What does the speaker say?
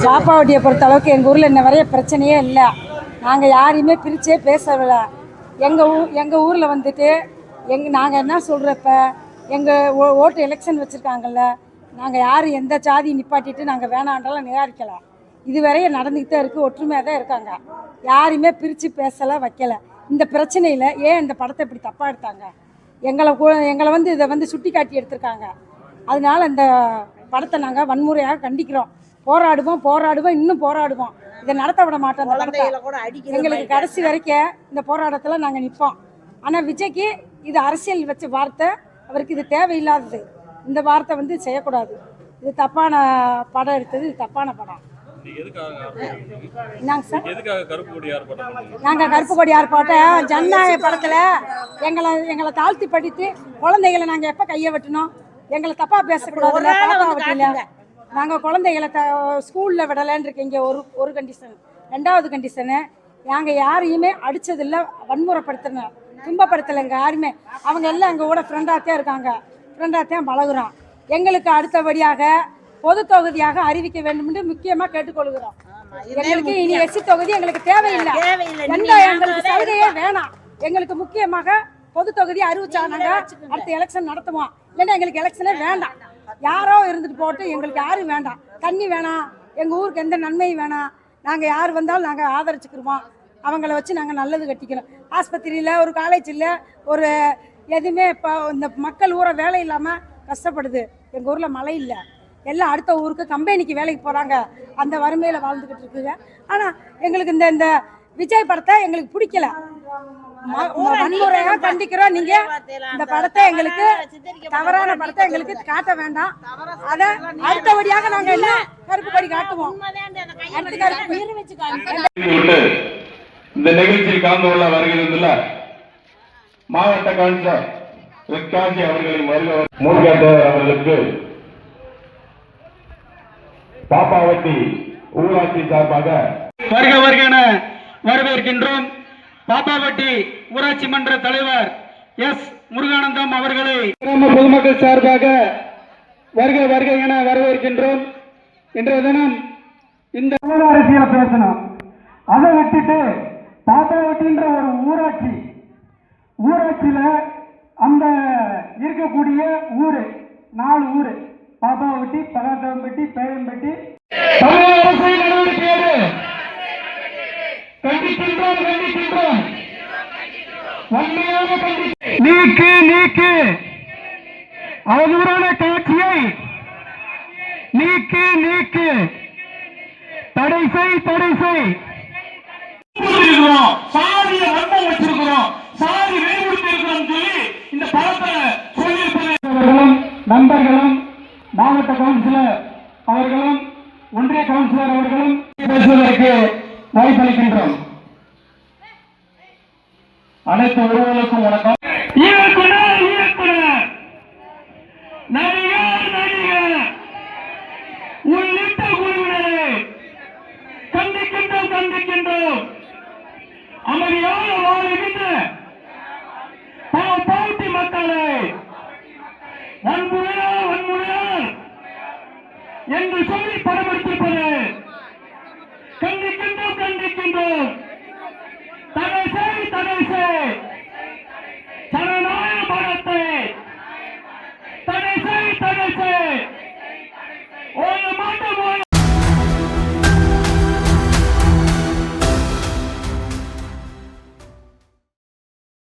பாப்பாவட்டியை பொறுத்த அளவுக்கு எங்கள் ஊரில் இன்ன வரைய பிரச்சனையே இல்லை. நாங்கள் யாரையுமே பிரித்தே பேசவில்லை. எங்கள் ஊரில் வந்துட்டு நாங்கள் என்ன சொல்கிறப்ப எங்கள் ஓட்டு எலெக்ஷன் வச்சுருக்காங்கல்ல, நாங்கள் யாரும் எந்த ஜாதி நிப்பாட்டிட்டு நாங்கள் வேணான்றாலும் நிராகரிக்கலாம். இதுவரையும் நடந்துக்கிட்டே இருக்குது. ஒற்றுமையாக தான் இருக்காங்க. யாரையுமே பிரித்து பேசலை, வைக்கலை. இந்த பிரச்சனையில் ஏன் இந்த படத்தை இப்படி தப்பாக எடுத்தாங்க? எங்களை வந்து இதை வந்து சுட்டி காட்டி எடுத்திருக்காங்க. அதனால இந்த படத்தை நாங்கள் வன்முறையாக கண்டிக்கிறோம். போராடுவோம், இன்னும் போராடுவோம். இதை நடத்த விட மாட்டோம். அந்த படத்தை எங்களுக்கு கடைசி வரைக்கும் இந்த போராட்டத்தில் நாங்கள் நிற்போம். ஆனால் விஜய்க்கு இது அரசியல் வச்ச வார்த்தை, அவருக்கு இது தேவையில்லாதது. இந்த வார்த்தை வந்து செய்யக்கூடாது. இது தப்பான படம் எடுத்தது, இது தப்பான படம். நாங்கள் கருப்பு கொடி ஆர்ப்பாட்டம் ஜனநாயக படத்தில் எங்களை தாழ்த்தி படித்து குழந்தைகளை நாங்கள் எப்போ கையை வெட்டணும்? எங்களை தப்பாக பேசக்கூடாது. நாங்கள் குழந்தைகளை ஸ்கூலில் விடலைன்னு இருக்கீங்க. ஒரு கண்டிஷன். ரெண்டாவது கண்டிஷனு, நாங்கள் யாரையுமே அடித்ததில்லை, வன்முறைப்படுத்துறோம், துன்பப்படுத்தலைங்க யாருமே. அவங்க எல்லாம் எங்கள் கூட ஃப்ரெண்டாகத்தான் இருக்காங்க, ஃப்ரெண்டாகத்தான் பழகுறோம். எங்களுக்கு அடுத்தபடியாக பொது தொகுதியாக அறிவிக்க வேண்டும் என்று முக்கியமாக கேட்டுக்கொள்கிறோம். எங்களுக்கு இனி எஸ்சி தொகுதி எங்களுக்கு தேவையில்லை. எங்களுக்கு சலுகையே வேணாம். எங்களுக்கு முக்கியமாக பொது தொகுதி அறிவிச்சா நாங்கள் அடுத்த எலெக்ஷன் நடத்துவோம். இல்லைன்னா எங்களுக்கு எலெக்ஷனே வேண்டாம். யாரோ இருந்துட்டு போட்டு எங்களுக்கு யாரும் வேண்டாம். தண்ணி வேணாம், எங்கள் ஊருக்கு எந்த நன்மையும் வேணாம். நாங்கள் யார் வந்தாலும் நாங்கள் ஆதரிச்சுக்கிடுவோம். அவங்கள வச்சு நாங்கள் நல்லது கட்டிக்கிறோம். ஆஸ்பத்திரியில், ஒரு காலேஜில், ஒரு எதுவுமே இப்போ இந்த மக்கள் ஊரை வேலை இல்லாமல் கஷ்டப்படுது. எங்கள் ஊரில் மழை இல்லை. எல்லாம் அடுத்த ஊருக்கு கம்பெனிக்கு வேலைக்கு போகிறாங்க. அந்த வறுமையில் வாழ்ந்துக்கிட்டு இருக்குங்க. ஆனால் எங்களுக்கு இந்த விஜய் படத்தை எங்களுக்கு பிடிக்கல. வன்முறையாக கண்டிக்கிறோம். நீங்கள் இந்த படத்தை எங்களுக்கு தவறான படத்தை எங்களுக்கு காட்ட வேண்டாம். அதை அடுத்தபடியாக நாங்கள் என்ன கருப்பு கொடி காட்டுவோம். இந்த நிகழ்ச்சியில் கலந்து கொள்ள வருகிறதுல மாவட்ட கவுன்சிலர் விக்காசி அவர்களின் அவர்களுக்கு பாப்பாவட்டி ஊராட்சி சார்பாக வருக வருக என வரவேற்கின்றோம். பாப்பாவட்டி ஊராட்சி மன்ற தலைவர் எஸ் முருகானந்தம் அவர்களை கிராம பொதுமக்கள் சார்பாக வருக வருக என வரவேற்கின்றோம். இன்றைய தினம் இந்த அரசியலை பேசணும். அதை விட்டுட்டு பாப்பாவட்டின்ற ஒரு ஊராட்சியில அந்த இருக்கக்கூடிய ஊரு 4 ஊரு, பாப்பாவட்டி, பகாத்தவம்பட்டி, பேயம்பட்டி. தமிழக அரசியல் நடவடிக்கையோடு கண்டிக்கின்றோம். வன்மையாக நீக்கு அவதூறான காட்சியை நீக்கு தடை செய். சாதிய வன்மம் வச்சிருக்கிறோம், சாதி வேறுபடுத்தி இருக்கிறோம் சொல்லி இந்த படத்தை சொல்லியிருப்பது நண்பர்களும் மாவட்ட கவுன்சிலர் அவர்களும் ஒன்றிய கவுன்சிலர் அவர்களும் பேசுவதற்கு வாய்ப்பளிக்கின்றோம். அனைத்து உறவுகளுக்கும் வணக்கம். இயக்குனர் நடிகர் உள்ளிட்ட குழுவினரை கண்டிக்கின்றோம். அமைதியாக வாழ்கின்ற பாப்பாவட்டி மக்களை வன்முறையால் என்று சொல்லி படமெடுத்திருப்பது கண்டிக்கின்றோம். தடை செய்